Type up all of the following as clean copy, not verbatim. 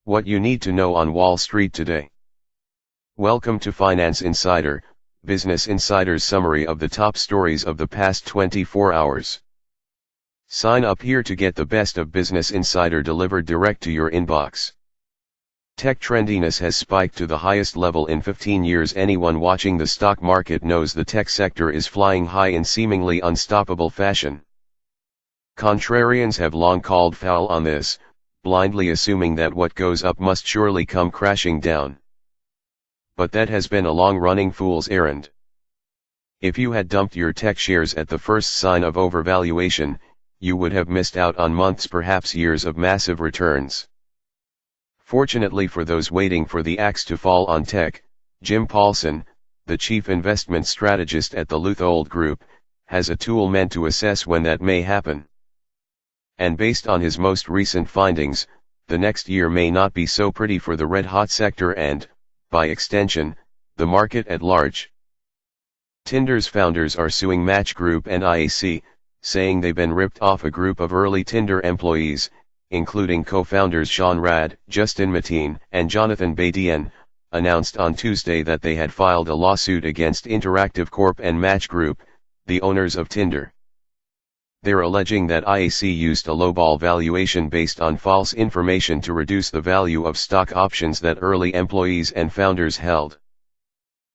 What you need to know on Wall Street today. Welcome to Finance Insider, Business Insider's summary of the top stories of the past 24 hours. Sign up here to get the best of Business Insider delivered direct to your inbox. Tech trendiness has spiked to the highest level in 15 years. Anyone watching the stock market knows the tech sector is flying high in seemingly unstoppable fashion. Contrarians have long called foul on this, blindly assuming that what goes up must surely come crashing down. But that has been a long-running fool's errand. If you had dumped your tech shares at the first sign of overvaluation, you would have missed out on months, perhaps years of massive returns. Fortunately for those waiting for the axe to fall on tech, Jim Paulson, the chief investment strategist at the Luthold Group, has a tool meant to assess when that may happen. And based on his most recent findings, the next year may not be so pretty for the red-hot sector and, by extension, the market at large. Tinder's founders are suing Match Group and IAC, saying they've been ripped off. A group of early Tinder employees, including co-founders Sean Rad, Justin Mateen, and Jonathan Badian, announced on Tuesday that they had filed a lawsuit against Interactive Corp and Match Group, the owners of Tinder. They're alleging that IAC used a lowball valuation based on false information to reduce the value of stock options that early employees and founders held.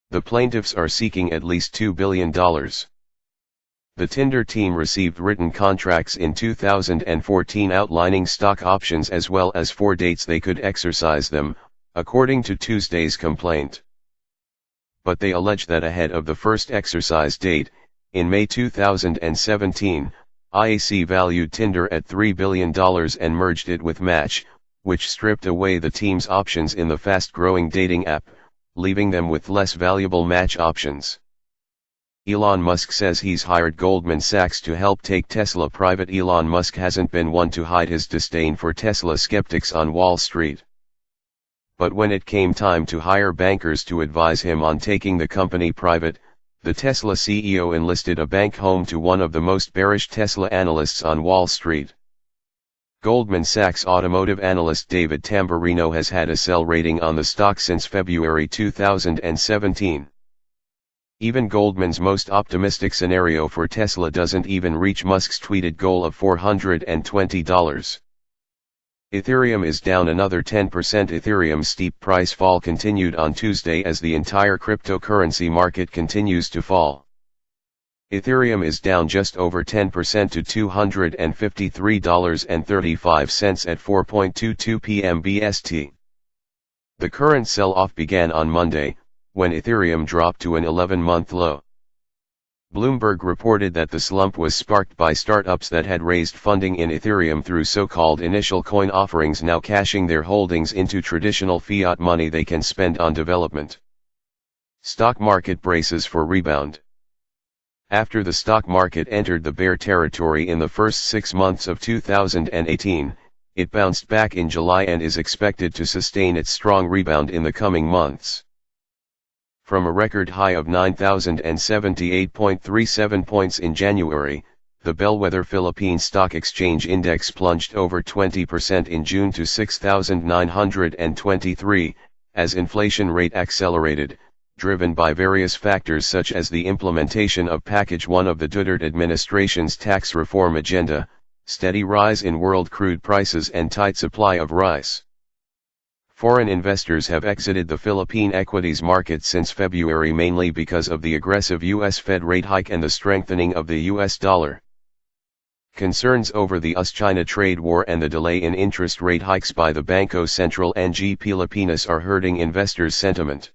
The plaintiffs are seeking at least $2 billion. The Tinder team received written contracts in 2014 outlining stock options as well as 4 dates they could exercise them, according to Tuesday's complaint. But they allege that ahead of the first exercise date, in May 2017, IAC valued Tinder at $3 billion and merged it with Match, which stripped away the team's options in the fast-growing dating app, leaving them with less valuable Match options. Elon Musk says he's hired Goldman Sachs to help take Tesla private. Elon Musk hasn't been one to hide his disdain for Tesla skeptics on Wall Street. But when it came time to hire bankers to advise him on taking the company private, the Tesla CEO enlisted a bank home to one of the most bearish Tesla analysts on Wall Street. Goldman Sachs automotive analyst David Tamberrino has had a sell rating on the stock since February 2017. Even Goldman's most optimistic scenario for Tesla doesn't even reach Musk's tweeted goal of $420. Ethereum is down another 10%. Ethereum's steep price fall continued on Tuesday as the entire cryptocurrency market continues to fall. Ethereum is down just over 10% to $253.35 at 4:22 p.m. BST. The current sell-off began on Monday, when Ethereum dropped to an 11-month low. Bloomberg reported that the slump was sparked by startups that had raised funding in Ethereum through so-called initial coin offerings now cashing their holdings into traditional fiat money they can spend on development. Stock market braces for rebound. After the stock market entered the bear territory in the first 6 months of 2018, it bounced back in July and is expected to sustain its strong rebound in the coming months. From a record high of 9,078.37 points in January, the bellwether Philippine Stock Exchange Index plunged over 20% in June to 6,923, as inflation rate accelerated, driven by various factors such as the implementation of Package 1 of the Duterte administration's tax reform agenda, steady rise in world crude prices and tight supply of rice. Foreign investors have exited the Philippine equities market since February mainly because of the aggressive U.S. Fed rate hike and the strengthening of the U.S. dollar. Concerns over the US-China trade war and the delay in interest rate hikes by the Bangko Sentral ng Pilipinas are hurting investors' sentiment.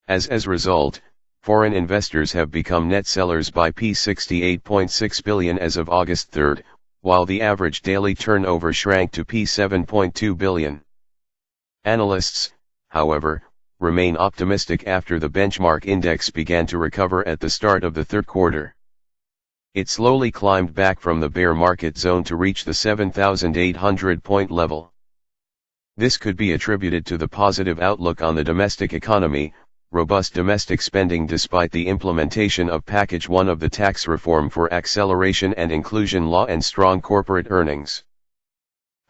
As a result, foreign investors have become net sellers by P68.6 billion as of August 3, while the average daily turnover shrank to P7.2 billion. Analysts, however, remain optimistic after the benchmark index began to recover at the start of the third quarter. It slowly climbed back from the bear market zone to reach the 7,800-point level. This could be attributed to the positive outlook on the domestic economy, robust domestic spending despite the implementation of Package 1 of the tax reform for acceleration and inclusion law, and strong corporate earnings.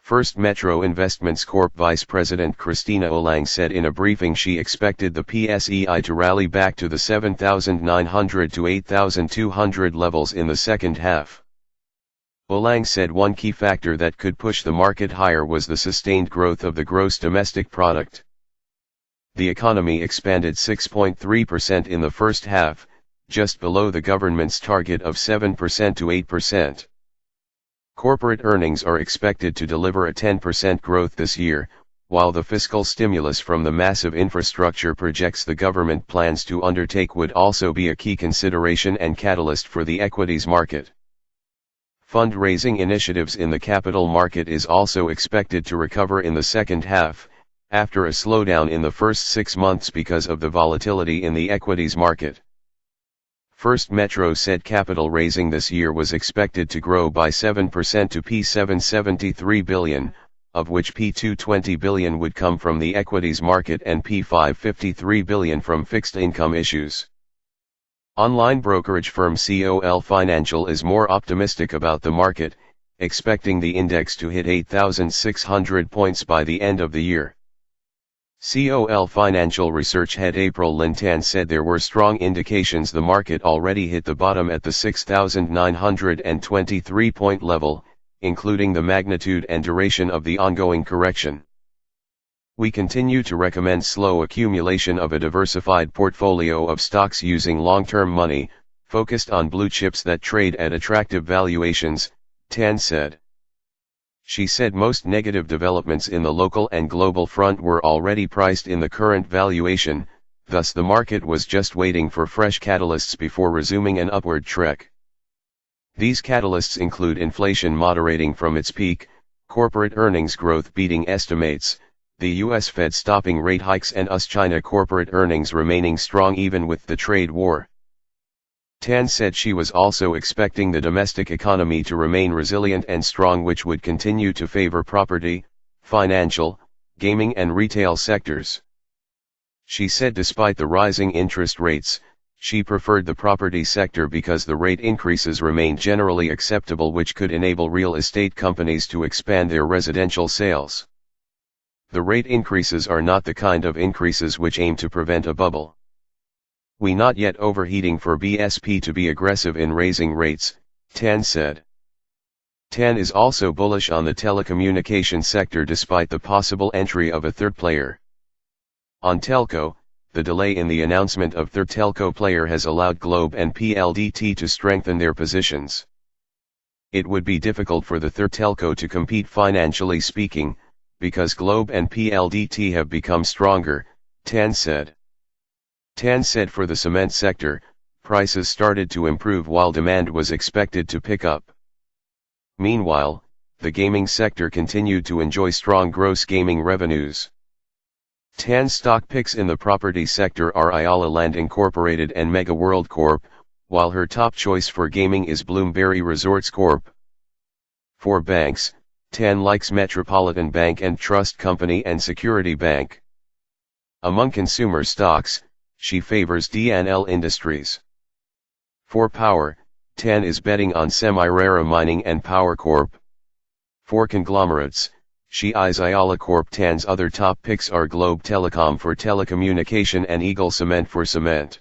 First Metro Investments Corp Vice President Christina Olang said in a briefing she expected the PSEI to rally back to the 7,900 to 8,200 levels in the second half. Olang said one key factor that could push the market higher was the sustained growth of the gross domestic product. The economy expanded 6.3% in the first half, just below the government's target of 7% to 8%. Corporate earnings are expected to deliver a 10% growth this year, while the fiscal stimulus from the massive infrastructure projects the government plans to undertake would also be a key consideration and catalyst for the equities market. Fundraising initiatives in the capital market is also expected to recover in the second half, after a slowdown in the first 6 months because of the volatility in the equities market. First Metro said capital raising this year was expected to grow by 7% to P773 billion, of which P220 billion would come from the equities market and P553 billion from fixed income issues. Online brokerage firm COL Financial is more optimistic about the market, expecting the index to hit 8,600 points by the end of the year. COL Financial Research head April Lin Tan said there were strong indications the market already hit the bottom at the 6,923 point level, including the magnitude and duration of the ongoing correction. We continue to recommend slow accumulation of a diversified portfolio of stocks using long-term money, focused on blue chips that trade at attractive valuations, Tan said. She said most negative developments in the local and global front were already priced in the current valuation, thus the market was just waiting for fresh catalysts before resuming an upward trek. These catalysts include inflation moderating from its peak, corporate earnings growth beating estimates, the US Fed stopping rate hikes and US-China corporate earnings remaining strong even with the trade war. Tan said she was also expecting the domestic economy to remain resilient and strong, which would continue to favor property, financial, gaming and retail sectors. She said despite the rising interest rates, she preferred the property sector because the rate increases remained generally acceptable, which could enable real estate companies to expand their residential sales. The rate increases are not the kind of increases which aim to prevent a bubble. We not yet overheating for BSP to be aggressive in raising rates, Tan said. Tan is also bullish on the telecommunication sector despite the possible entry of a third player. On telco, the delay in the announcement of third telco player has allowed Globe and PLDT to strengthen their positions. It would be difficult for the third telco to compete financially speaking, because Globe and PLDT have become stronger, Tan said. Tan said for the cement sector, prices started to improve while demand was expected to pick up. Meanwhile, the gaming sector continued to enjoy strong gross gaming revenues. Tan's stock picks in the property sector are Ayala Land Incorporated and Mega World Corp, while her top choice for gaming is Bloomberry Resorts Corp. For banks, Tan likes Metropolitan Bank and Trust Company and Security Bank. Among consumer stocks, she favors DNL Industries. For power, Tan is betting on Semirara Mining and Power Corp. For conglomerates, she eyes Ayala Corp. Tan's other top picks are Globe Telecom for telecommunication and Eagle Cement for cement.